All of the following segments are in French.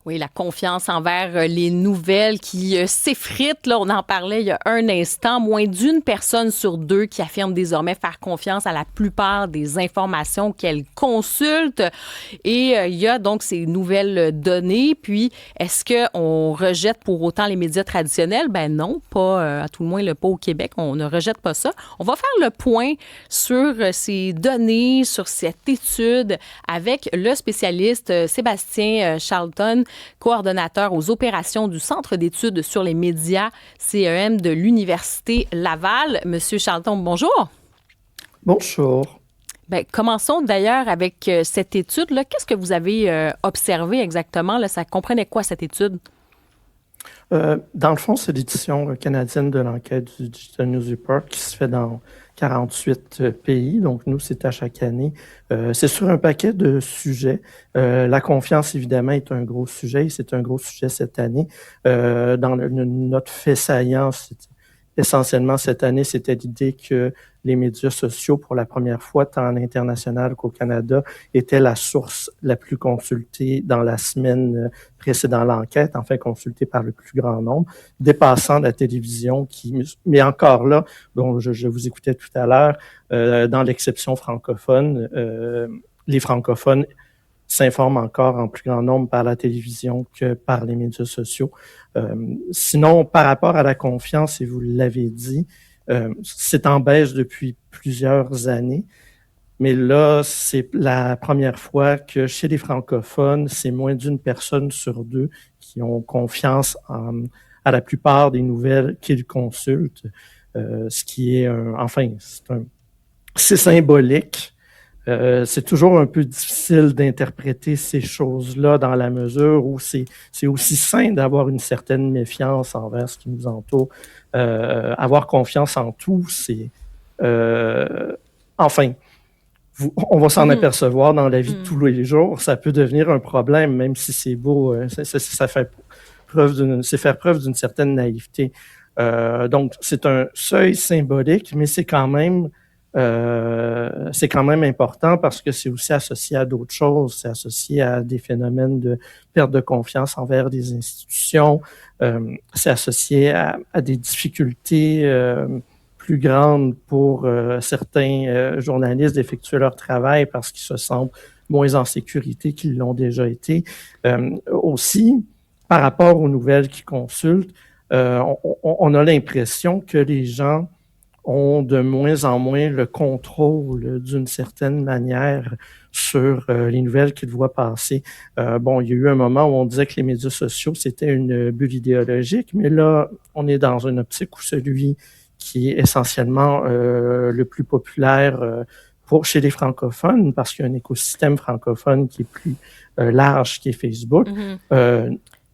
Oui, la confiance envers les nouvelles qui s'effritent. Là, on en parlait il y a un instant. Moins d'une personne sur deux qui affirme désormais faire confiance à la plupart des informations qu'elle consulte. Et il y a donc ces nouvelles données. Puis, est-ce qu'on rejette pour autant les médias traditionnels? Ben non, pas à tout le moins pas au Québec. On ne rejette pas ça. On va faire le point sur ces données, sur cette étude avec le spécialiste Sébastien Charlton, coordonnateur aux opérations du Centre d'études sur les médias CEM de l'Université Laval. Monsieur Charlton, bonjour. Bonjour. Bien, commençons d'ailleurs avec cette étude-là. Qu'est-ce que vous avez observé exactement? Là, ça comprenait quoi, cette étude? Dans le fond, c'est l'édition canadienne de l'enquête du Digital News Report qui se fait dans 48 pays. Donc, nous, c'est à chaque année. C'est sur un paquet de sujets. La confiance, évidemment, est un gros sujet. C'est un gros sujet cette année. Dans notre fait saillant, essentiellement cette année, c'était l'idée que les médias sociaux, pour la première fois, tant à l'international qu'au Canada, étaient la source la plus consultée dans la semaine précédant l'enquête, enfin consultée par le plus grand nombre, dépassant la télévision mais encore là, bon, je vous écoutais tout à l'heure, dans l'exception francophone, les francophones s'informent encore en plus grand nombre par la télévision que par les médias sociaux. Sinon, par rapport à la confiance, et vous l'avez dit, c'est en baisse depuis plusieurs années, mais là, c'est la première fois que chez les francophones, c'est moins d'une personne sur deux qui ont confiance à la plupart des nouvelles qu'ils consultent, ce qui est, c'est symbolique. C'est toujours un peu difficile d'interpréter ces choses-là dans la mesure où c'est aussi sain d'avoir une certaine méfiance envers ce qui nous entoure. Avoir confiance en tout, c'est... on va s'en apercevoir dans la vie de tous les jours. Ça peut devenir un problème, même si c'est beau. Ça fait c'est faire preuve d'une certaine naïveté. Donc, c'est un seuil symbolique, mais c'est quand même important parce que c'est aussi associé à d'autres choses. C'est associé à des phénomènes de perte de confiance envers des institutions. C'est associé à des difficultés plus grandes pour certains journalistes d'effectuer leur travail parce qu'ils se sentent moins en sécurité qu'ils l'ont déjà été. Aussi, par rapport aux nouvelles qu'ils consultent, on a l'impression que les gens ont de moins en moins le contrôle d'une certaine manière sur les nouvelles qu'ils voient passer. Bon, il y a eu un moment où on disait que les médias sociaux, c'était une bulle idéologique, mais là, on est dans une optique où celui qui est essentiellement le plus populaire chez les francophones, parce qu'il y a un écosystème francophone qui est plus large, qui est Facebook,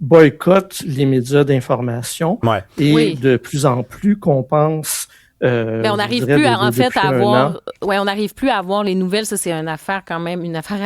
boycotte les médias d'information et de plus en plus qu'on pense on n'arrive plus on n'arrive plus à avoir les nouvelles. Ça, c'est une affaire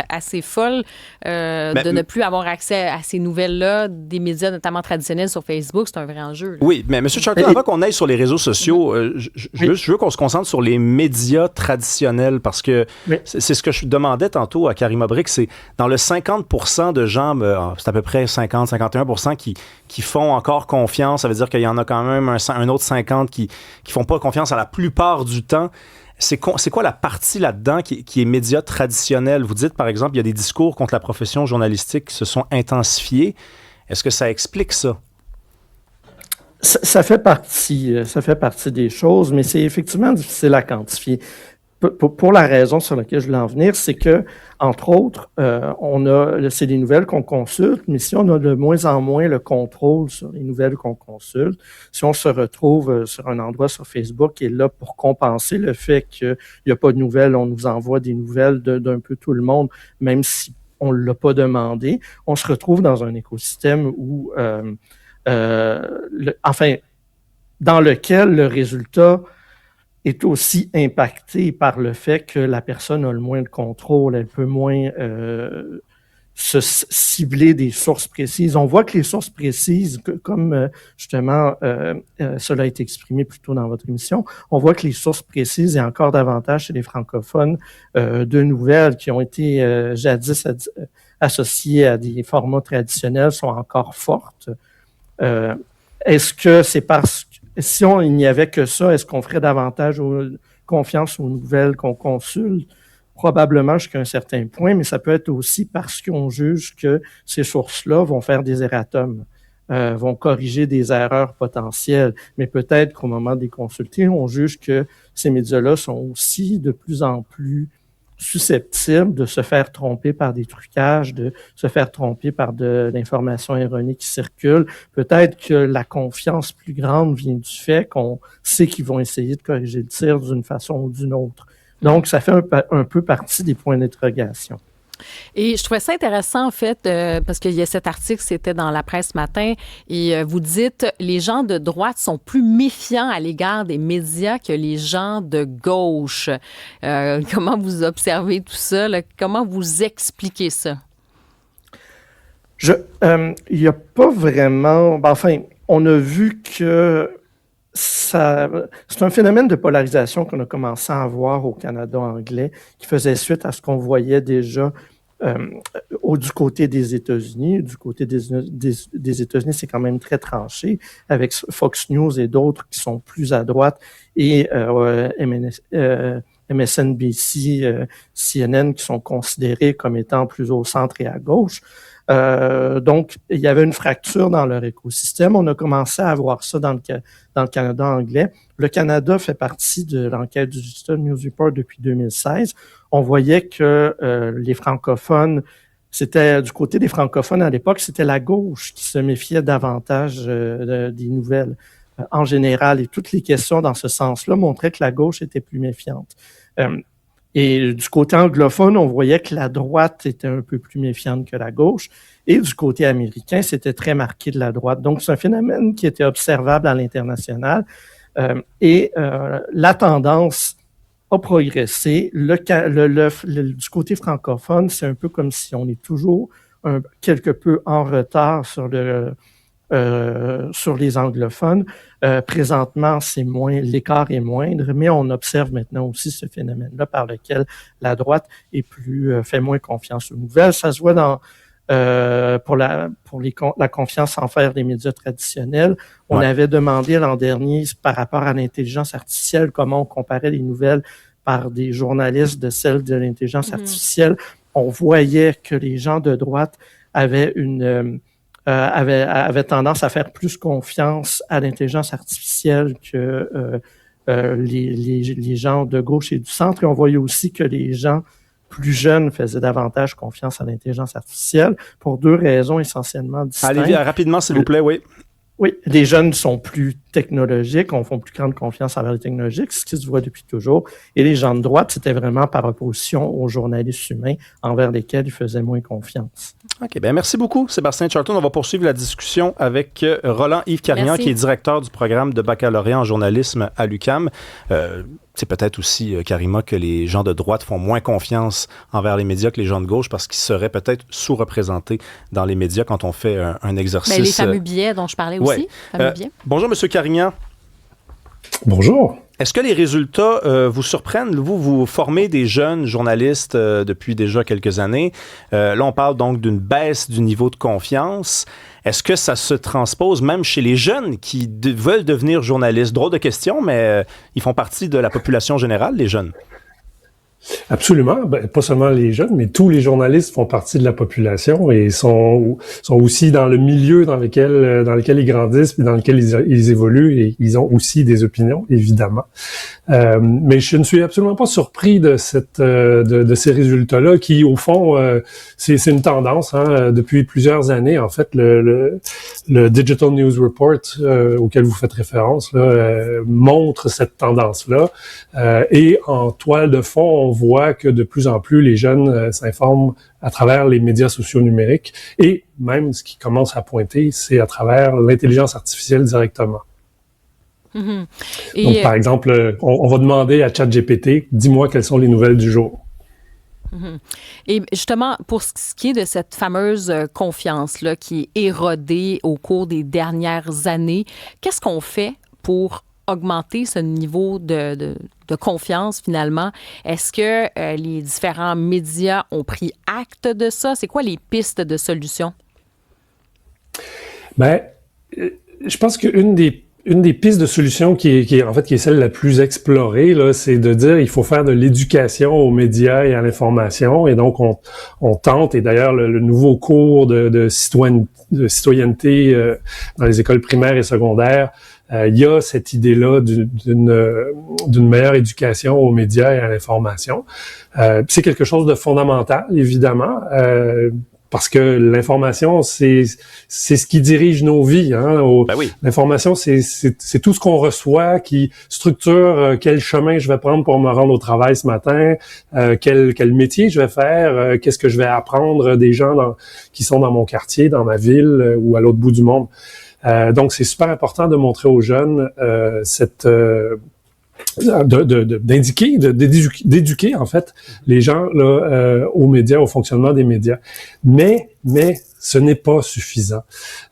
assez folle de ne plus avoir accès à ces nouvelles-là des médias, notamment traditionnels sur Facebook. C'est un vrai enjeu. Là. Oui, mais M. Charlton, avant qu'on aille sur les réseaux sociaux, je veux qu'on se concentre sur les médias traditionnels parce que c'est ce que je demandais tantôt à Karima Brick, c'est dans le 50% de gens, c'est à peu près 50-51% qui font encore confiance. Ça veut dire qu'il y en a quand même un autre 50 qui font pas confiance à la plupart du temps. C'est quoi la partie là-dedans qui est médias traditionnels? Vous dites, par exemple, il y a des discours contre la profession journalistique qui se sont intensifiés. Est-ce que ça explique ça? Ça fait partie des choses, mais c'est effectivement difficile à quantifier. Pour la raison sur laquelle je voulais en venir, c'est que, entre autres, c'est des nouvelles qu'on consulte, mais si on a de moins en moins le contrôle sur les nouvelles qu'on consulte, si on se retrouve sur un endroit sur Facebook qui est là pour compenser le fait qu'il n'y a pas de nouvelles, on nous envoie des nouvelles d'un peu tout le monde, même si on ne l'a pas demandé, on se retrouve dans un écosystème où, dans lequel le résultat est aussi impacté par le fait que la personne a le moins de contrôle, elle peut moins cibler des sources précises. On voit que les sources précises, comme justement cela a été exprimé plus tôt dans votre émission, on voit que les sources précises et encore davantage chez les francophones de nouvelles qui ont été jadis associées à des formats traditionnels sont encore fortes. Est-ce que c'est parce que si il n'y avait que ça, est-ce qu'on ferait davantage confiance aux nouvelles qu'on consulte? Probablement jusqu'à un certain point, mais ça peut être aussi parce qu'on juge que ces sources-là vont faire des erratums, vont corriger des erreurs potentielles. Mais peut-être qu'au moment des consulter, on juge que ces médias-là sont aussi de plus en plus susceptibles de se faire tromper par des trucages, de se faire tromper par de l'information erronée qui circule. Peut-être que la confiance plus grande vient du fait qu'on sait qu'ils vont essayer de corriger le tir d'une façon ou d'une autre. Donc, ça fait un peu partie des points d'interrogation. Et je trouvais ça intéressant, en fait, parce qu'il y a cet article, c'était dans la presse ce matin, et vous dites les gens de droite sont plus méfiants à l'égard des médias que les gens de gauche. Comment vous observez tout ça? Là? Comment vous expliquez ça? Il n'y a pas vraiment... Enfin, on a vu que c'est un phénomène de polarisation qu'on a commencé à avoir au Canada anglais, qui faisait suite à ce qu'on voyait déjà du côté des États-Unis. Du côté des États-Unis, c'est quand même très tranché, avec Fox News et d'autres qui sont plus à droite, et MSNBC, CNN, qui sont considérés comme étant plus au centre et à gauche. Donc, il y avait une fracture dans leur écosystème. On a commencé à voir ça dans le Canada anglais. Le Canada fait partie de l'enquête du Digital News Report depuis 2016. On voyait que les francophones, c'était du côté des francophones à l'époque, c'était la gauche qui se méfiait davantage des nouvelles en général. Et toutes les questions dans ce sens-là montraient que la gauche était plus méfiante. Et du côté anglophone, on voyait que la droite était un peu plus méfiante que la gauche. Et du côté américain, c'était très marqué de la droite. Donc, c'est un phénomène qui était observable à l'international. La tendance a progressé. Du côté francophone, c'est un peu comme si on est toujours quelque peu en retard sur les anglophones. Présentement, l'écart est moindre, mais on observe maintenant aussi ce phénomène-là par lequel la droite fait moins confiance aux nouvelles. Ça se voit pour la confiance envers les médias traditionnels. On avait demandé l'an dernier, par rapport à l'intelligence artificielle, comment on comparait les nouvelles par des journalistes de celles de l'intelligence artificielle. On voyait que les gens de droite avaient tendance à faire plus confiance à l'intelligence artificielle que les gens de gauche et du centre. Et on voyait aussi que les gens plus jeunes faisaient davantage confiance à l'intelligence artificielle pour deux raisons essentiellement distinctes. Allez, rapidement, s'il vous plaît, oui. Oui, les jeunes sont plus technologiques, font plus grande confiance envers les technologiques, ce qui se voit depuis toujours. Et les gens de droite, c'était vraiment par opposition aux journalistes humains envers lesquels ils faisaient moins confiance. OK, bien merci beaucoup, Sébastien Charlton. On va poursuivre la discussion avec Roland-Yves Carignan, qui est directeur du programme de baccalauréat en journalisme à l'UQAM. C'est peut-être aussi, Karima, que les gens de droite font moins confiance envers les médias que les gens de gauche parce qu'ils seraient peut-être sous-représentés dans les médias quand on fait un exercice. Les fameux biais dont je parlais aussi. Bonjour, M. Carignan. Bonjour. Est-ce que les résultats vous surprennent? Vous formez des jeunes journalistes depuis déjà quelques années. Là, on parle donc d'une baisse du niveau de confiance. Est-ce que ça se transpose même chez les jeunes qui veulent devenir journalistes? Drôle de question, mais ils font partie de la population générale, les jeunes. Absolument. Pas seulement les jeunes, mais tous les journalistes font partie de la population et sont aussi dans le milieu dans lequel ils grandissent et dans lequel ils évoluent, et ils ont aussi des opinions, évidemment. Mais je ne suis absolument pas surpris de ces résultats-là qui, au fond, c'est une tendance depuis plusieurs années. En fait, le Digital News Report auquel vous faites référence montre cette tendance-là. Et en toile de fond, on voit que de plus en plus les jeunes s'informent à travers les médias sociaux numériques, et même ce qui commence à pointer, c'est à travers l'intelligence artificielle directement. Mm-hmm. Donc, par exemple, on va demander à ChatGPT, dis-moi quelles sont les nouvelles du jour. Et justement, pour ce qui est de cette fameuse confiance-là qui est érodée au cours des dernières années, qu'est-ce qu'on fait pour augmenter ce niveau de confiance finalement? Est-ce que les différents médias ont pris acte de ça? C'est quoi les pistes de solutions? Ben, je pense qu'une des pistes de solution qui est celle la plus explorée, là, c'est de dire il faut faire de l'éducation aux médias et à l'information. Et donc, on tente, et d'ailleurs, le nouveau cours de citoyenneté dans les écoles primaires et secondaires, il y a cette idée-là d'une meilleure éducation aux médias et à l'information. C'est quelque chose de fondamental, évidemment. Parce que l'information, c'est ce qui dirige nos vies. Hein. Ben oui. L'information, c'est tout ce qu'on reçoit qui structure quel chemin je vais prendre pour me rendre au travail ce matin, quel métier je vais faire, qu'est-ce que je vais apprendre des gens qui sont dans mon quartier, dans ma ville ou à l'autre bout du monde. Donc, c'est super important de montrer aux jeunes d'éduquer en fait les gens là aux médias, au fonctionnement des médias. Mais ce n'est pas suffisant.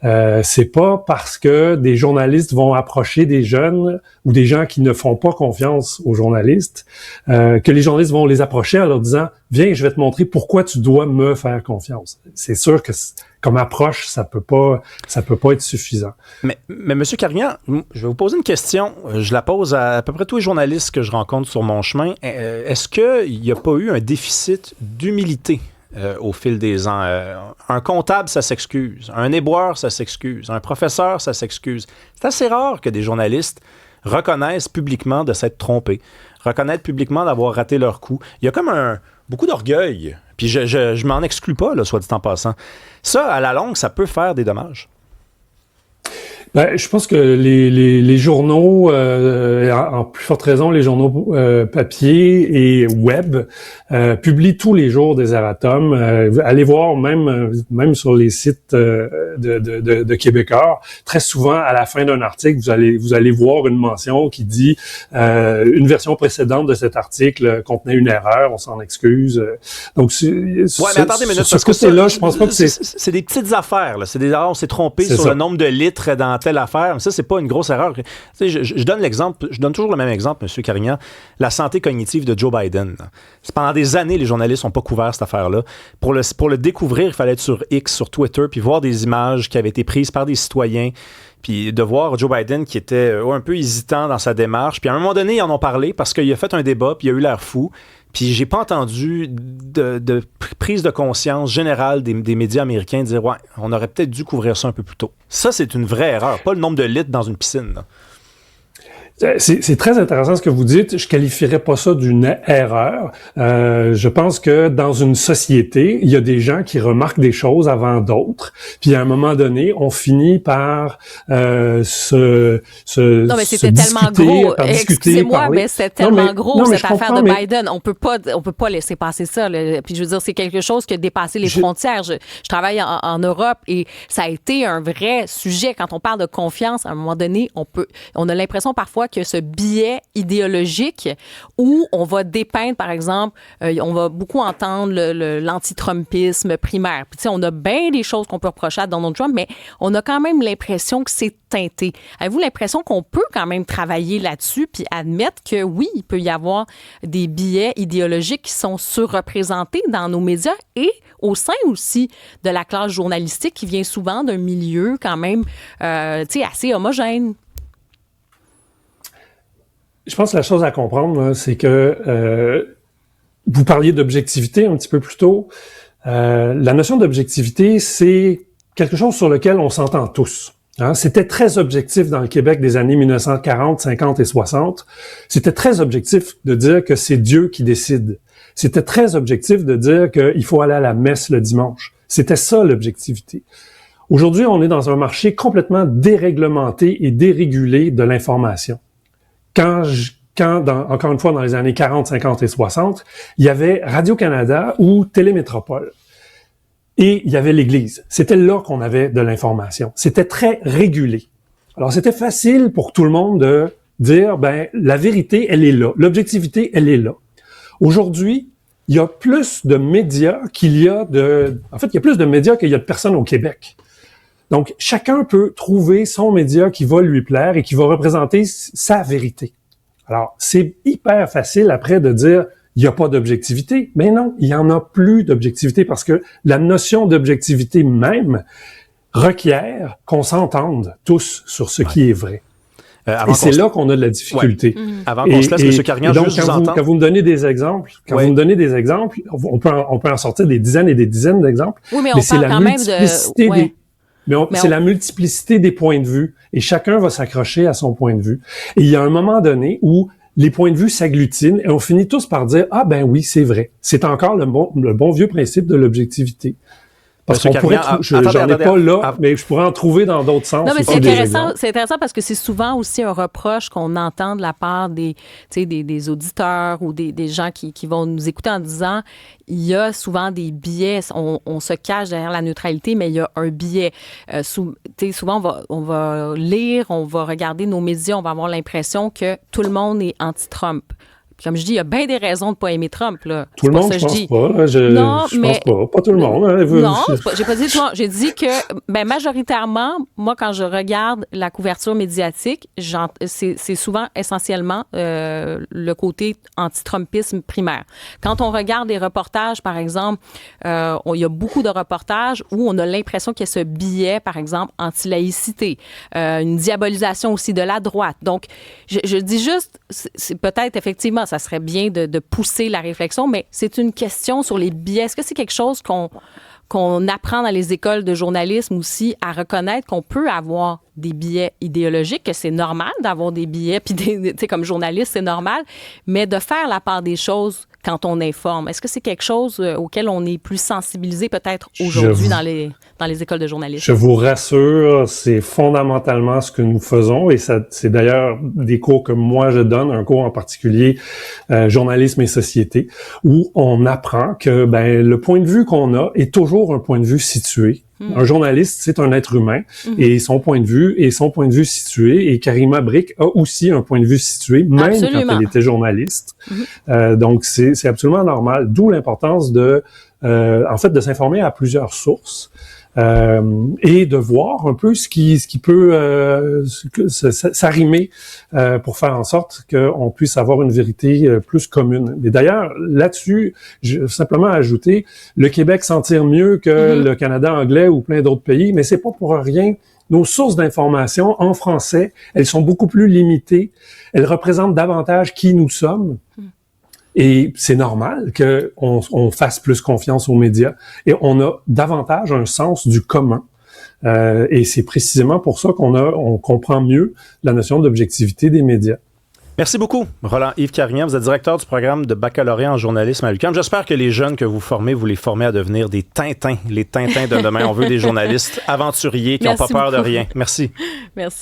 C'est pas parce que des journalistes vont approcher des jeunes ou des gens qui ne font pas confiance aux journalistes que les journalistes vont les approcher en leur disant viens, je vais te montrer pourquoi tu dois me faire confiance. C'est sûr que comme approche, ça peut pas être suffisant. Mais Monsieur Carignan, je vais vous poser une question. Je la pose à peu près tous les journalistes que je rencontre sur mon chemin. Est-ce qu'il n'y a pas eu un déficit d'humilité au fil des ans? Un comptable, ça s'excuse. Un éboueur, ça s'excuse. Un professeur, ça s'excuse. C'est assez rare que des journalistes reconnaissent publiquement de s'être trompés, reconnaître publiquement d'avoir raté leur coup. Il y a comme beaucoup d'orgueil. Puis je m'en exclus pas, là, soit dit en passant. Ça, à la longue, ça peut faire des dommages. Ben, je pense que les journaux, en plus forte raison, les journaux papier et web publient tous les jours des erratums. Allez voir même sur les sites de Québécois. Très souvent, à la fin d'un article, vous allez voir une mention qui dit une version précédente de cet article contenait une erreur, on s'en excuse. Donc, mais attendez une minute, sur ce côté-là, je pense pas que c'est des petites affaires. Là. C'est des erreurs, on s'est trompé sur le nombre de litres dans telle affaire. Mais ça, c'est pas une grosse erreur. Tu sais, je donne l'exemple, je donne toujours le même exemple, M. Carignan, la santé cognitive de Joe Biden. C'est pendant des années, les journalistes n'ont pas couvert cette affaire-là. Pour le découvrir, il fallait être sur X, sur Twitter, puis voir des images qui avaient été prises par des citoyens, puis de voir Joe Biden qui était un peu hésitant dans sa démarche. Puis à un moment donné, ils en ont parlé parce qu'il a fait un débat, puis il a eu l'air fou. Puis j'ai pas entendu de prise de conscience générale des médias américains dire « Ouais, on aurait peut-être dû couvrir ça un peu plus tôt ». Ça, c'est une vraie erreur, pas le nombre de litres dans une piscine, là. C'est très intéressant ce que vous dites. Je qualifierais pas ça d'une erreur. Je pense que dans une société, il y a des gens qui remarquent des choses avant d'autres. Puis à un moment donné, on finit par Non, mais c'était tellement gros. Excusez-moi, mais c'était tellement gros cette affaire de Biden. On peut pas laisser passer ça. Là. Puis je veux dire, c'est quelque chose qui a dépassé les frontières. Je travaille en Europe et ça a été un vrai sujet. Quand on parle de confiance, à un moment donné, on a l'impression parfois que ce biais idéologique où on va dépeindre, par exemple, on va beaucoup entendre l'anti-trumpisme primaire. Puis, tu sais, on a bien des choses qu'on peut reprocher à Donald Trump, mais on a quand même l'impression que c'est teinté. Avez-vous l'impression qu'on peut quand même travailler là-dessus puis admettre que oui, il peut y avoir des biais idéologiques qui sont surreprésentés dans nos médias et au sein aussi de la classe journalistique qui vient souvent d'un milieu quand même, tu sais, assez homogène? Je pense que la chose à comprendre, là, c'est que vous parliez d'objectivité un petit peu plus tôt. La notion d'objectivité, c'est quelque chose sur lequel on s'entend tous. Hein? C'était très objectif dans le Québec des années 1940, 50 et 60. C'était très objectif de dire que c'est Dieu qui décide. C'était très objectif de dire qu'il faut aller à la messe le dimanche. C'était ça l'objectivité. Aujourd'hui, on est dans un marché complètement déréglementé et dérégulé de l'information. Encore une fois, dans les années 40, 50 et 60, il y avait Radio-Canada ou Télémétropole. Et il y avait l'Église. C'était là qu'on avait de l'information. C'était très régulé. Alors, c'était facile pour tout le monde de dire, la vérité, elle est là. L'objectivité, elle est là. Aujourd'hui, il y a plus de médias En fait, il y a plus de médias qu'il y a de personnes au Québec. Donc, chacun peut trouver son média qui va lui plaire et qui va représenter sa vérité. Alors, c'est hyper facile après de dire il n'y a pas d'objectivité. Mais non, il n'y en a plus d'objectivité parce que la notion d'objectivité même requiert qu'on s'entende tous sur ce qui est vrai. Et c'est là qu'on a de la difficulté. Ouais. Avant qu'on se laisse, M. Carignan, donc, juste vous entendre. Quand vous me donnez des exemples, on peut en sortir des dizaines et des dizaines d'exemples. Oui, mais on parle quand même de... C'est la multiplicité des points de vue. Et chacun va s'accrocher à son point de vue. Et il y a un moment donné où les points de vue s'agglutinent et on finit tous par dire « Ah ben oui, c'est vrai. » C'est encore le bon vieux principe de l'objectivité. Parce qu'on pourrait, j'en ai pas là, mais je pourrais en trouver dans d'autres sens. Non, mais c'est intéressant parce que c'est souvent aussi un reproche qu'on entend de la part des auditeurs ou des gens qui vont nous écouter en disant il y a souvent des biais. On se cache derrière la neutralité, mais il y a un biais. Souvent, on va lire, on va regarder nos médias, on va avoir l'impression que tout le monde est anti-Trump. Comme je dis, il y a bien des raisons de ne pas aimer Trump. Là. Tout le monde, je pense pas. Je pense pas. Pas tout le monde. Non, j'ai pas dit tout le monde. J'ai dit que, majoritairement, moi, quand je regarde la couverture médiatique, c'est souvent essentiellement le côté anti-Trumpisme primaire. Quand on regarde des reportages, par exemple, il y a beaucoup de reportages où on a l'impression qu'il y a ce biais, par exemple, anti-laïcité, une diabolisation aussi de la droite. Donc, je dis juste, c'est peut-être effectivement, ça serait bien de pousser la réflexion, mais c'est une question sur les biais. Est-ce que c'est quelque chose qu'on apprend dans les écoles de journalisme aussi à reconnaître qu'on peut avoir des biais idéologiques, que c'est normal d'avoir des biais, puis comme journaliste, c'est normal, mais de faire la part des choses quand on informe. Est-ce que c'est quelque chose auquel on est plus sensibilisé peut-être aujourd'hui dans les écoles de journalisme? Je vous rassure, c'est fondamentalement ce que nous faisons et ça, c'est d'ailleurs des cours que moi je donne, un cours en particulier, journalisme et société, où on apprend que le point de vue qu'on a est toujours un point de vue situé. Un journaliste, c'est un être humain et son point de vue situé. Et Karima Brick a aussi un point de vue situé, même Absolument. quand elle était journaliste. Donc, c'est absolument normal. D'où l'importance de s'informer à plusieurs sources. Et de voir un peu ce qui peut s'arrimer pour faire en sorte qu'on puisse avoir une vérité plus commune. Et d'ailleurs, là-dessus, je veux simplement ajouter, le Québec s'en tire mieux que le Canada anglais ou plein d'autres pays, mais c'est pas pour rien. Nos sources d'information en français, elles sont beaucoup plus limitées. Elles représentent davantage qui nous sommes. Et c'est normal qu'on fasse plus confiance aux médias. Et on a davantage un sens du commun. Et c'est précisément pour ça qu'on comprend mieux la notion d'objectivité des médias. Merci beaucoup, Roland-Yves Carignan. Vous êtes directeur du programme de baccalauréat en journalisme à l'UQAM. J'espère que les jeunes que vous formez, vous les formez à devenir des Tintins, les Tintins de demain. On veut des journalistes aventuriers qui n'ont pas peur de rien. Merci. Merci.